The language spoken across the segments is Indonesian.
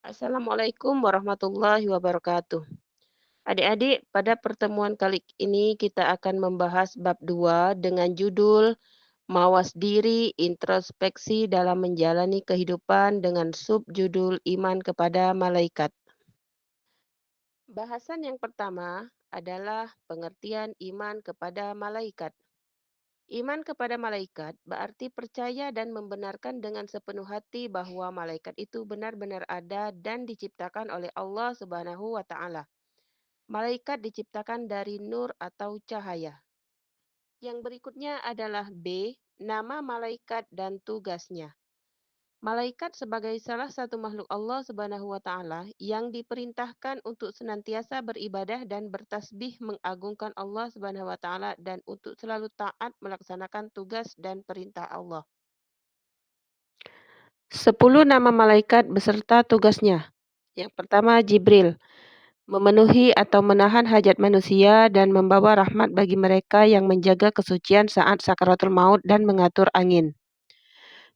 Assalamualaikum warahmatullahi wabarakatuh. Adik-adik, pada pertemuan kali ini kita akan membahas bab 2 dengan judul Mawas Diri, Introspeksi dalam Menjalani Kehidupan dengan subjudul Iman kepada Malaikat. Bahasan yang pertama adalah pengertian iman kepada malaikat. Iman kepada malaikat berarti percaya dan membenarkan dengan sepenuh hati bahwa malaikat itu benar-benar ada dan diciptakan oleh Allah Subhanahu wa taala. Malaikat diciptakan dari nur atau cahaya. Yang berikutnya adalah B, nama malaikat dan tugasnya. Malaikat sebagai salah satu makhluk Allah Subhanahu wa taala yang diperintahkan untuk senantiasa beribadah dan bertasbih mengagungkan Allah Subhanahu wa taala dan untuk selalu taat melaksanakan tugas dan perintah Allah. 10 nama malaikat beserta tugasnya. Yang pertama Jibril, memenuhi atau menahan hajat manusia dan membawa rahmat bagi mereka yang menjaga kesucian saat sakaratul maut dan mengatur angin.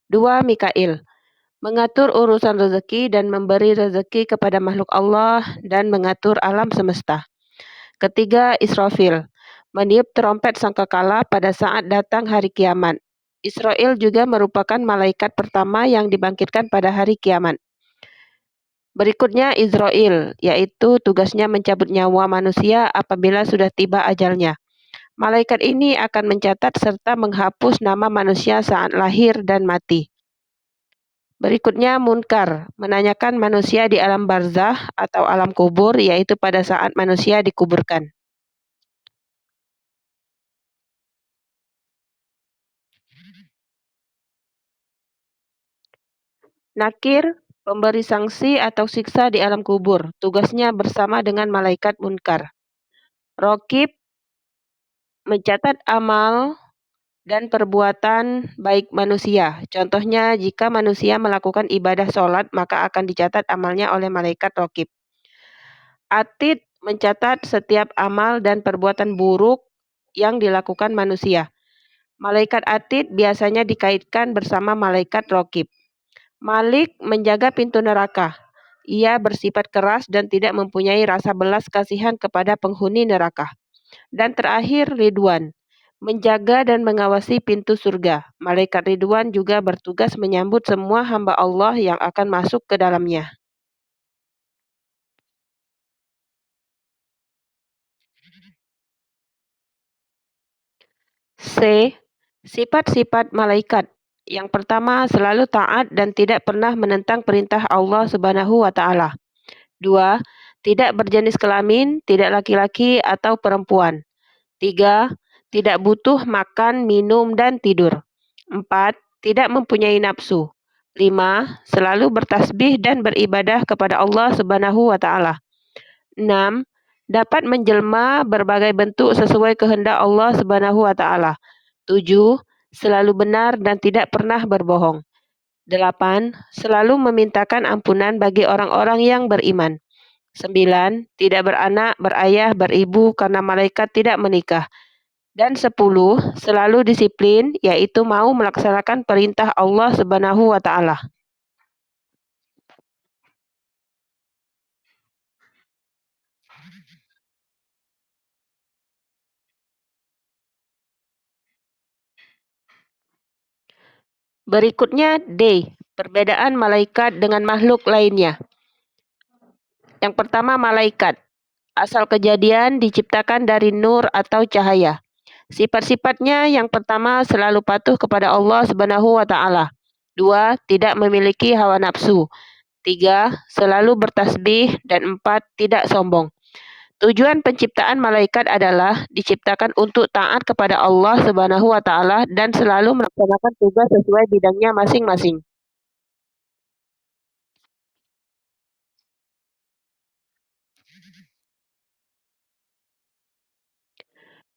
2. Mikail, mengatur urusan rezeki dan memberi rezeki kepada makhluk Allah dan mengatur alam semesta. Ketiga, Israfil, meniup trompet sangkakala pada saat datang hari kiamat. Israel juga merupakan malaikat pertama yang dibangkitkan pada hari kiamat. Berikutnya Izrail, yaitu tugasnya mencabut nyawa manusia apabila sudah tiba ajalnya. Malaikat ini akan mencatat serta menghapus nama manusia saat lahir dan mati. Berikutnya Munkar, menanyakan manusia di alam barzah atau alam kubur, yaitu pada saat manusia dikuburkan. Nakir, pemberi sanksi atau siksa di alam kubur, tugasnya bersama dengan malaikat Munkar. Rokib, mencatat amal dan perbuatan baik manusia. Contohnya, jika manusia melakukan ibadah sholat, maka akan dicatat amalnya oleh malaikat rokib. Atid, mencatat setiap amal dan perbuatan buruk yang dilakukan manusia. Malaikat Atid biasanya dikaitkan bersama malaikat rokib. Malik, menjaga pintu neraka. Ia bersifat keras dan tidak mempunyai rasa belas kasihan kepada penghuni neraka. Dan terakhir Ridwan, menjaga dan mengawasi pintu surga. Malaikat Ridwan juga bertugas menyambut semua hamba Allah yang akan masuk ke dalamnya. C. Sifat-sifat malaikat. Yang pertama, selalu taat dan tidak pernah menentang perintah Allah Subhanahu wa taala. 2. Tidak berjenis kelamin, tidak laki-laki atau perempuan. 3. Tidak butuh makan, minum, dan tidur. 4. Tidak mempunyai nafsu. 5. Selalu bertasbih dan beribadah kepada Allah Subhanahu wa taala. 6. Dapat menjelma berbagai bentuk sesuai kehendak Allah Subhanahu wa taala. 7. Selalu benar dan tidak pernah berbohong. 8. Selalu memintakan ampunan bagi orang-orang yang beriman. 9. Tidak beranak, berayah, beribu karena malaikat tidak menikah. Dan 10. Selalu disiplin, yaitu mau melaksanakan perintah Allah Subhanahu wa taala. Berikutnya D. Perbedaan malaikat dengan makhluk lainnya. Yang pertama malaikat. Asal kejadian diciptakan dari nur atau cahaya. Sifat-sifatnya yang pertama selalu patuh kepada Allah Subhanahu wa taala. 2. Tidak memiliki hawa nafsu. 3. Selalu bertasbih dan 4. Tidak sombong. Tujuan penciptaan malaikat adalah diciptakan untuk taat kepada Allah Subhanahu wa taala dan selalu melaksanakan tugas sesuai bidangnya masing-masing.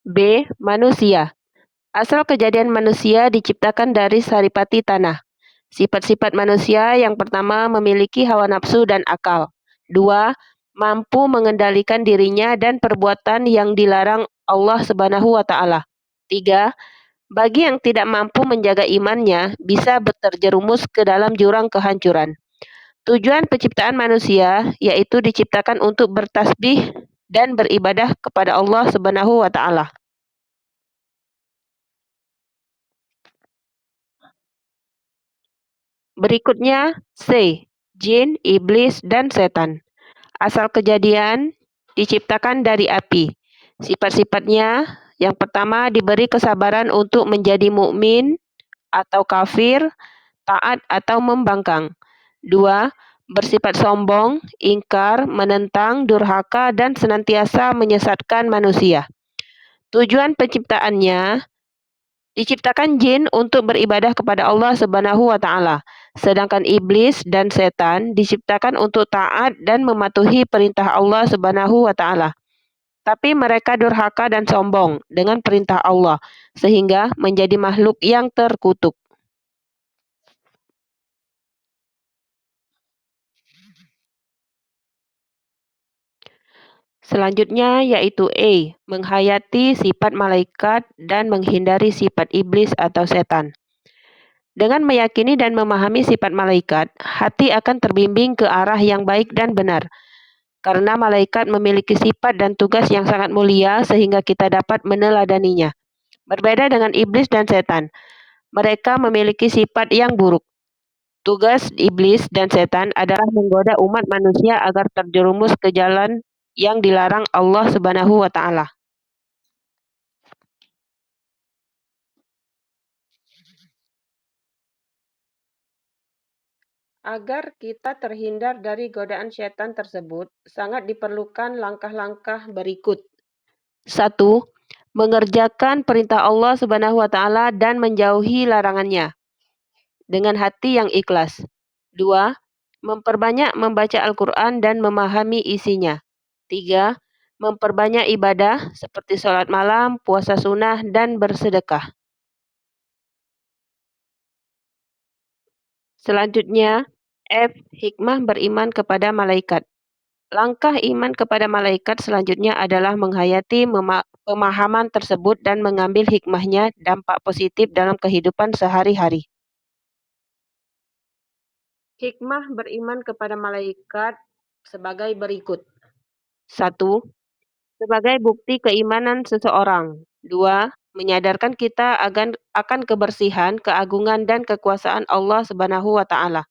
B. Manusia. Asal kejadian manusia diciptakan dari saripati tanah. Sifat-sifat manusia yang pertama memiliki hawa nafsu dan akal. 2. Mampu mengendalikan dirinya dan perbuatan yang dilarang Allah Subhanahu wa taala. 3. Bagi yang tidak mampu menjaga imannya, bisa terjerumus ke dalam jurang kehancuran. Tujuan penciptaan manusia yaitu diciptakan untuk bertasbih dan beribadah kepada Allah Subhanahu wa taala. Berikutnya C. Jin, iblis, dan setan. Asal kejadian diciptakan dari api. Sifat-sifatnya yang pertama diberi kesabaran untuk menjadi mukmin atau kafir, taat atau membangkang. Dua, bersifat sombong, ingkar, menentang, durhaka, dan senantiasa menyesatkan manusia. Tujuan penciptaannya diciptakan jin untuk beribadah kepada Allah Subhanahu wa taala, sedangkan iblis dan setan diciptakan untuk taat dan mematuhi perintah Allah Subhanahu wa taala. Tapi mereka durhaka dan sombong dengan perintah Allah, sehingga menjadi makhluk yang terkutuk. Selanjutnya yaitu E, menghayati sifat malaikat dan menghindari sifat iblis atau setan. Dengan meyakini dan memahami sifat malaikat, hati akan terbimbing ke arah yang baik dan benar. Karena malaikat memiliki sifat dan tugas yang sangat mulia sehingga kita dapat meneladaninya. Berbeda dengan iblis dan setan, mereka memiliki sifat yang buruk. Tugas iblis dan setan adalah menggoda umat manusia agar terjerumus ke jalan yang dilarang Allah Subhanahu wa taala. Agar kita terhindar dari godaan setan tersebut, sangat diperlukan langkah-langkah berikut. Satu, mengerjakan perintah Allah Subhanahu wa taala dan menjauhi larangannya dengan hati yang ikhlas. Dua, memperbanyak membaca Al-Quran dan memahami isinya. Tiga, memperbanyak ibadah seperti sholat malam, puasa sunnah, dan bersedekah. Selanjutnya, F. Hikmah beriman kepada malaikat. Langkah iman kepada malaikat selanjutnya adalah menghayati pemahaman tersebut dan mengambil hikmahnya dampak positif dalam kehidupan sehari-hari. Hikmah beriman kepada malaikat sebagai berikut. Satu, sebagai bukti keimanan seseorang. Dua, menyadarkan kita akan kebersihan, keagungan, dan kekuasaan Allah Subhanahu wa taala.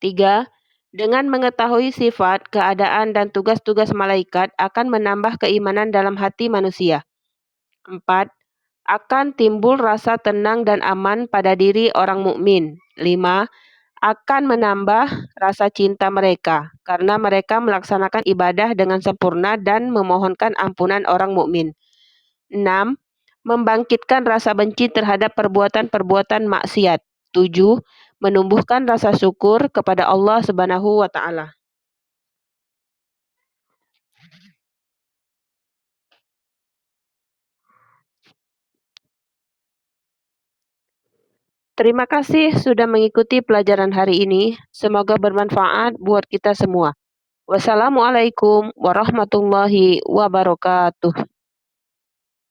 Tiga, dengan mengetahui sifat, keadaan, dan tugas-tugas malaikat akan menambah keimanan dalam hati manusia. Empat, akan timbul rasa tenang dan aman pada diri orang mukmin. Lima, akan menambah rasa cinta mereka karena mereka melaksanakan ibadah dengan sempurna dan memohonkan ampunan orang mukmin. 6. Membangkitkan rasa benci terhadap perbuatan-perbuatan maksiat. 7. Menumbuhkan rasa syukur kepada Allah Subhanahu wa taala. Terima kasih sudah mengikuti pelajaran hari ini. Semoga bermanfaat buat kita semua. Wassalamualaikum warahmatullahi wabarakatuh.